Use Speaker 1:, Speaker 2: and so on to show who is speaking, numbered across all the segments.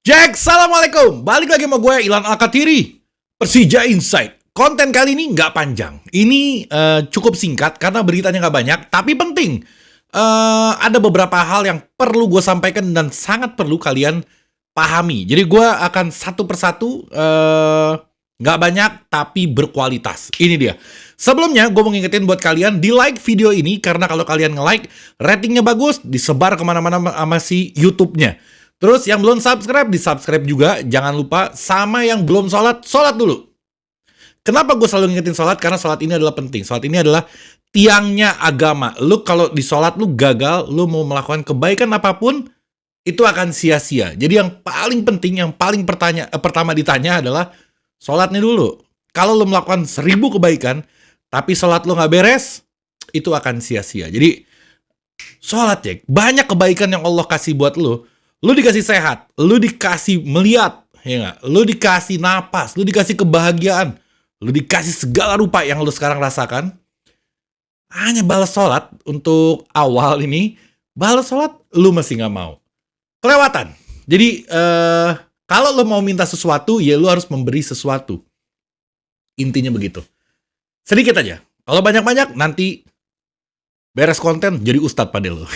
Speaker 1: Jack, Assalamualaikum. Balik lagi sama gue, Ilan Alkatiri. Persija Insight. Konten kali ini nggak panjang. Ini cukup singkat karena beritanya nggak banyak, tapi penting. Ada beberapa hal yang perlu gue sampaikan dan sangat perlu kalian pahami. Jadi gue akan satu persatu, nggak banyak tapi berkualitas. Ini dia. Sebelumnya gue mau ngingetin buat kalian di like video ini, karena kalau kalian nge-like, ratingnya bagus, disebar kemana-mana sama si YouTube-nya. Terus yang belum subscribe, di-subscribe juga. Jangan lupa. Sama yang belum sholat, sholat dulu. Kenapa gue selalu ngingetin sholat? Karena sholat ini adalah penting. Sholat ini adalah tiangnya agama. Lu kalau di sholat lu gagal, lu mau melakukan kebaikan apapun, itu akan sia-sia. Jadi yang paling penting, yang paling pertama ditanya adalah sholatnya dulu. Kalau lu melakukan 1000 kebaikan, tapi sholat lu nggak beres, itu akan sia-sia. Jadi sholat, Jack. Banyak kebaikan yang Allah kasih buat lu. Lu dikasih sehat, lu dikasih melihat, ya nggak? Lu dikasih napas, lu dikasih kebahagiaan, lu dikasih segala rupa yang lu sekarang rasakan. Hanya balas sholat untuk awal ini, balas sholat lu masih nggak mau. Kelewatan. Jadi kalau lu mau minta sesuatu, ya lu harus memberi sesuatu. Intinya begitu. Sedikit aja. Kalau banyak-banyak, nanti beres konten, jadi ustadz pada lo.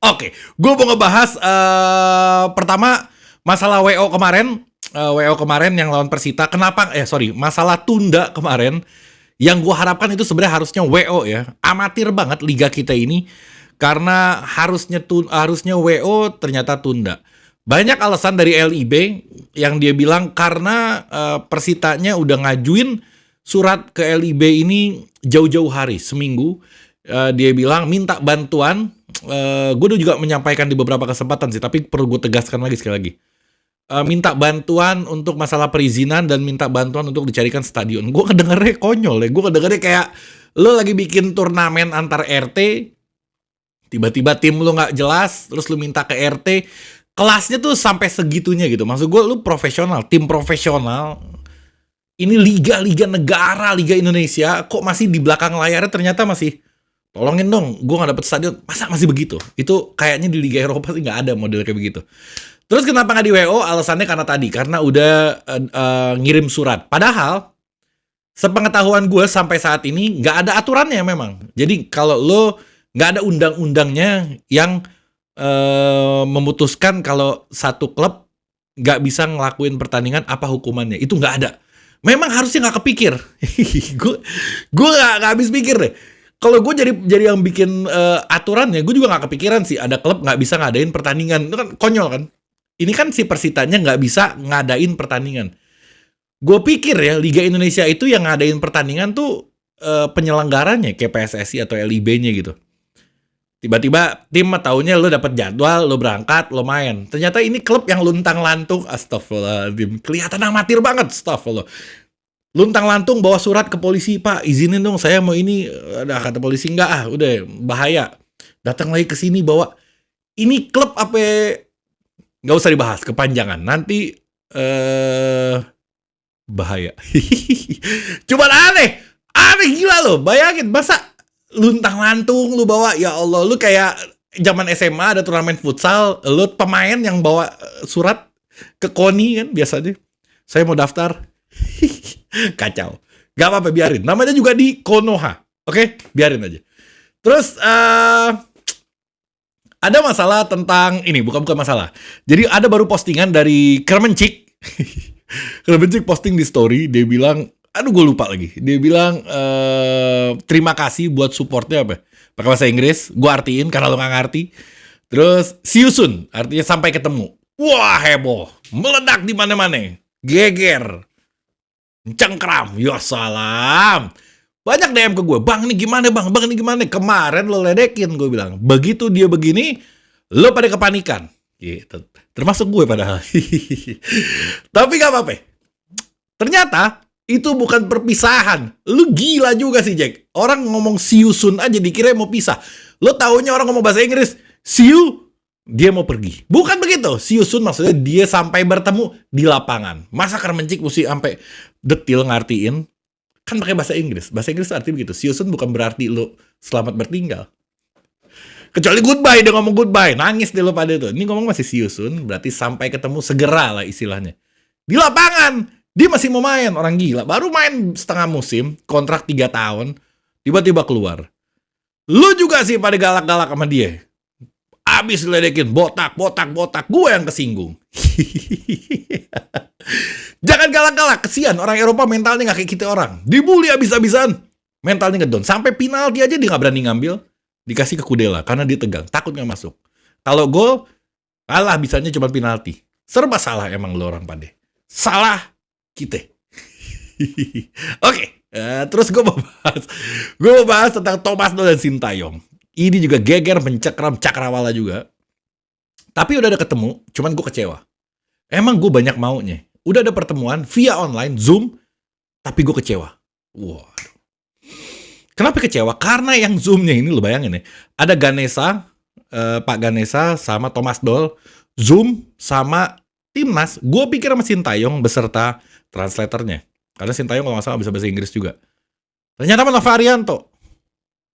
Speaker 1: Oke, gue mau ngebahas pertama masalah WO kemarin. WO kemarin yang lawan Persita. Kenapa? Masalah tunda kemarin. Yang gue harapkan itu sebenarnya harusnya WO ya. Amatir banget liga kita ini. Karena harusnya WO ternyata tunda. Banyak alasan dari LIB yang dia bilang karena Persitanya udah ngajuin surat ke LIB ini jauh-jauh hari, seminggu. Dia bilang minta bantuan. Gue udah juga menyampaikan di beberapa kesempatan sih, tapi perlu gue tegaskan lagi sekali lagi. Minta bantuan untuk masalah perizinan dan minta bantuan untuk dicarikan stadion. Gue kedengernya konyol ya. Gue kedengernya kayak lo lagi bikin turnamen antar RT, tiba-tiba tim lo nggak jelas, terus lo minta ke RT. Kelasnya tuh sampai segitunya gitu. Maksud gue lo profesional, tim profesional. Ini liga negara, liga Indonesia, kok masih di belakang layarnya ternyata masih tolongin dong, gue gak dapet stadion. Masa masih begitu? Itu kayaknya di Liga Eropa sih gak ada model kayak begitu. Terus kenapa gak di WO? Alasannya karena udah ngirim surat. Padahal, sepengetahuan gue sampai saat ini gak ada aturannya memang. Jadi kalau lo gak ada undang-undangnya yang memutuskan kalau satu klub gak bisa ngelakuin pertandingan, apa hukumannya. Itu gak ada. Memang harusnya gak kepikir. Gue gak habis pikir deh. Kalau gue jadi yang bikin aturannya, gue juga gak kepikiran sih ada klub gak bisa ngadain pertandingan. Itu kan konyol kan. Ini kan si Persitanya gak bisa ngadain pertandingan. Gue pikir ya, Liga Indonesia itu yang ngadain pertandingan tuh penyelenggaranya kayak PSSI atau LIB-nya gitu. Tiba-tiba tim taunya lo dapet jadwal, lo berangkat, lo main. Ternyata ini klub yang luntang-lantung. Astagfirullahaladzim. Kelihatan amatir banget. Astagfirullah. Luntang-lantung bawa surat ke polisi, Pak, izinin dong saya mau ini. Ada kata polisi, enggak udah bahaya. Datang lagi ke sini bawa. Ini klub apa? Nggak usah dibahas, kepanjangan. Nanti bahaya. Cuman aneh gila loh. Bayangin, masa luntang-lantung lu bawa, ya Allah, lu kayak zaman SMA ada turnamen futsal, lu pemain yang bawa surat ke KONI kan biasanya. Saya mau daftar. Kacau. Gak apa-apa, biarin. Namanya juga di Konoha. Oke? Biarin aja. Terus ada masalah tentang ini, bukan masalah. Jadi ada baru postingan dari Kremencik. Kremencik posting di story, dia bilang, aduh gue lupa lagi. Dia bilang terima kasih buat supportnya apa? Pakai bahasa Inggris, gue artiin karena lo gak ngerti. Terus see you soon, artinya sampai ketemu. Wah, heboh. Meledak di mana-mana. Geger. Cengkram, ya salam. Banyak DM ke gue, bang ini gimana bang ini gimana? Kemarin lo ledekin, gue bilang. Begitu dia begini, lo pada kepanikan. Gitu. Termasuk gue padahal. Tapi gak apa-apa. Ternyata itu bukan perpisahan. Lo gila juga sih, Jack. Orang ngomong see you soon aja dikira mau pisah. Lo taunya orang ngomong bahasa Inggris, see you, dia mau pergi. Bukan begitu. See you soon maksudnya dia sampai bertemu di lapangan. Masa Kremencik mesti sampai detil ngartiin? Kan pakai bahasa Inggris. Bahasa Inggris artinya begitu. See you soon bukan berarti lo selamat bertinggal. Kecuali goodbye, dia ngomong goodbye. Nangis deh lo pada itu. Ini ngomong masih see you soon, berarti sampai ketemu segera lah istilahnya. Di lapangan, dia masih mau main. Orang gila, baru main setengah musim, kontrak 3 tahun, tiba-tiba keluar. Lu juga sih pada galak-galak sama dia. Abis ledekin, botak. Gue yang kesinggung. Jangan galak-galak, kesian. Orang Eropa mentalnya gak kayak kita orang. Dibully abis-abisan. Mentalnya ngedon. Sampai penalti aja dia gak berani ngambil. Dikasih ke Kudela, karena dia tegang. Takut gak masuk. Kalau gol, kalah bisanya cuma penalti. Serba salah emang lo orang Pade. Salah kita. Oke. Terus gue mau bahas tentang Thomas Doll dan Sintayong. Ini juga geger mencekram cakrawala juga. Tapi udah ada ketemu, cuman gue kecewa. Emang gue banyak maunya. Udah ada pertemuan via online, Zoom, tapi gue kecewa. Waduh. Kenapa kecewa? Karena yang Zoom-nya ini, lo bayangin ya, ada Ganesha, Pak Ganesha sama Thomas Doll, Zoom sama Timnas. Gue pikir sama Sintayong beserta translatornya. Karena Sintayong kalau nggak salah bisa bahasa Inggris juga. Ternyata sama Nova Arianto.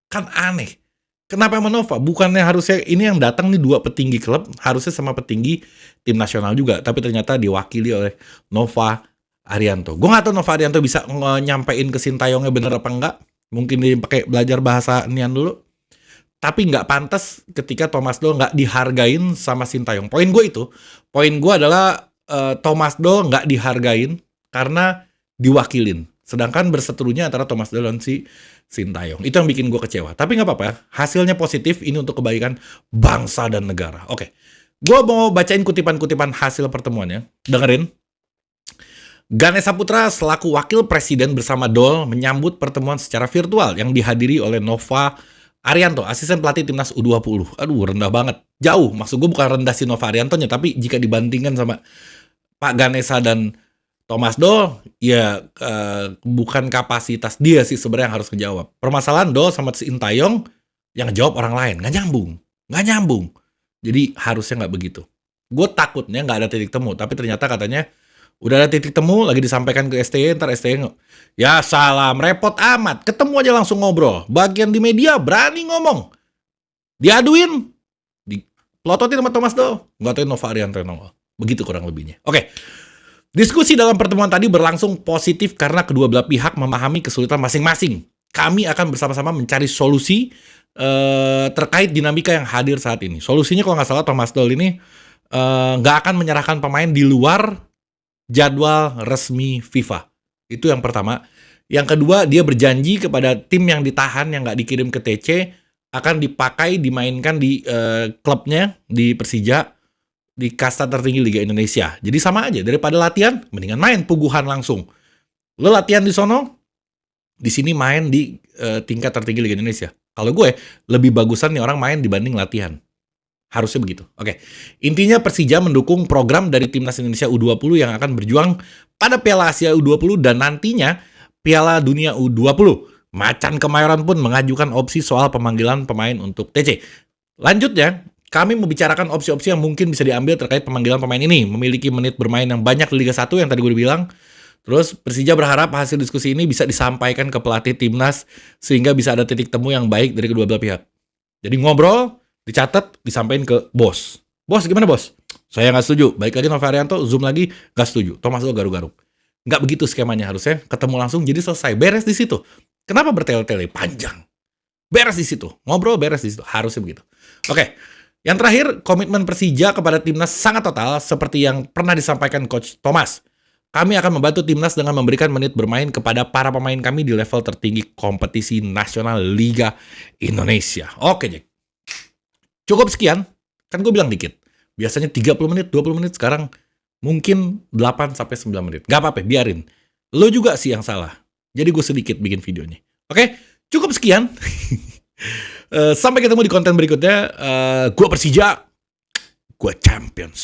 Speaker 1: Kan aneh. Kenapa sama Nova? Bukannya harusnya ini yang datang nih 2 petinggi klub, harusnya sama petinggi tim nasional juga. Tapi ternyata diwakili oleh Nova Arianto. Gue nggak tahu Nova Arianto bisa nyampein ke Sintayongnya bener apa enggak. Mungkin dia pakai belajar bahasa nian dulu. Tapi nggak pantas ketika Thomas Doll nggak dihargain sama Sintayong. Poin gue itu. Poin gue adalah Thomas Doll nggak dihargain karena diwakilin. Sedangkan berseterunya antara Thomas Doll dan si Sintayong. Itu yang bikin gue kecewa. Tapi nggak apa-apa. Hasilnya positif. Ini untuk kebaikan bangsa dan negara. Oke. Gue mau bacain kutipan-kutipan hasil pertemuannya. Dengerin. Ganesha Putra selaku wakil presiden bersama Doll menyambut pertemuan secara virtual yang dihadiri oleh Nova Arianto, asisten pelatih timnas U20. Aduh, rendah banget. Jauh, maksud gue bukan rendah si Nova Ariantonya, tapi jika dibandingkan sama Pak Ganesha dan Thomas Doll, ya bukan kapasitas dia sih sebenarnya yang harus ngejawab. Permasalahan Doll sama Sintayong yang ngejawab orang lain, nggak nyambung. Jadi harusnya nggak begitu. Gue takutnya nggak ada titik temu, tapi ternyata katanya udah ada titik temu, lagi disampaikan ke STY, ntar STY ya salam, repot amat. Ketemu aja langsung ngobrol. Bagian di media berani ngomong. Diaduin. Dipelototin sama Thomas Doll. Nggak tahu Nova Arianto nongol. Begitu kurang lebihnya. Oke. Diskusi dalam pertemuan tadi berlangsung positif karena kedua belah pihak memahami kesulitan masing-masing. Kami akan bersama-sama mencari solusi terkait dinamika yang hadir saat ini. Solusinya kalau nggak salah Thomas Doll ini nggak akan menyerahkan pemain di luar jadwal resmi FIFA. Itu yang pertama. Yang kedua, dia berjanji kepada tim yang ditahan, yang nggak dikirim ke TC, akan dipakai, dimainkan di klubnya, di Persija, di kasta tertinggi Liga Indonesia. Jadi sama aja, daripada latihan, mendingan main puguhan langsung. Lo latihan di sono, di sini main di tingkat tertinggi Liga Indonesia. Kalau gue, lebih bagusan nih orang main dibanding latihan. Harusnya begitu. Oke. Intinya Persija mendukung program dari Timnas Indonesia U20 yang akan berjuang pada Piala Asia U20 dan nantinya Piala Dunia U20. Macan Kemayoran pun mengajukan opsi soal pemanggilan pemain untuk TC. Lanjutnya, kami membicarakan opsi-opsi yang mungkin bisa diambil terkait pemanggilan pemain ini. Memiliki menit bermain yang banyak di Liga 1 yang tadi gue udah bilang. Terus Persija berharap hasil diskusi ini bisa disampaikan ke pelatih Timnas sehingga bisa ada titik temu yang baik dari kedua belah pihak. Jadi ngobrol, dicatat, disampaikan ke bos. Bos, gimana bos? Saya nggak setuju. Baik lagi Nova Arianto, Zoom lagi, nggak setuju. Thomas Doll garuk-garuk. Nggak begitu skemanya harusnya. Ketemu langsung, jadi selesai. Beres di situ. Kenapa bertele-tele? Panjang. Beres di situ. Ngobrol, beres di situ. Harusnya begitu. Oke. Yang terakhir, komitmen Persija kepada Timnas sangat total seperti yang pernah disampaikan Coach Thomas. Kami akan membantu Timnas dengan memberikan menit bermain kepada para pemain kami di level tertinggi kompetisi nasional Liga Indonesia. Oke, Jack. Cukup sekian, kan gue bilang dikit. Biasanya 30 menit, 20 menit, sekarang mungkin 8-9 menit. Gak apa-apa, biarin. Lo juga sih yang salah. Jadi gue sedikit bikin videonya. Oke, cukup sekian. Sampai ketemu di konten berikutnya. Gue Persija, gue Champions.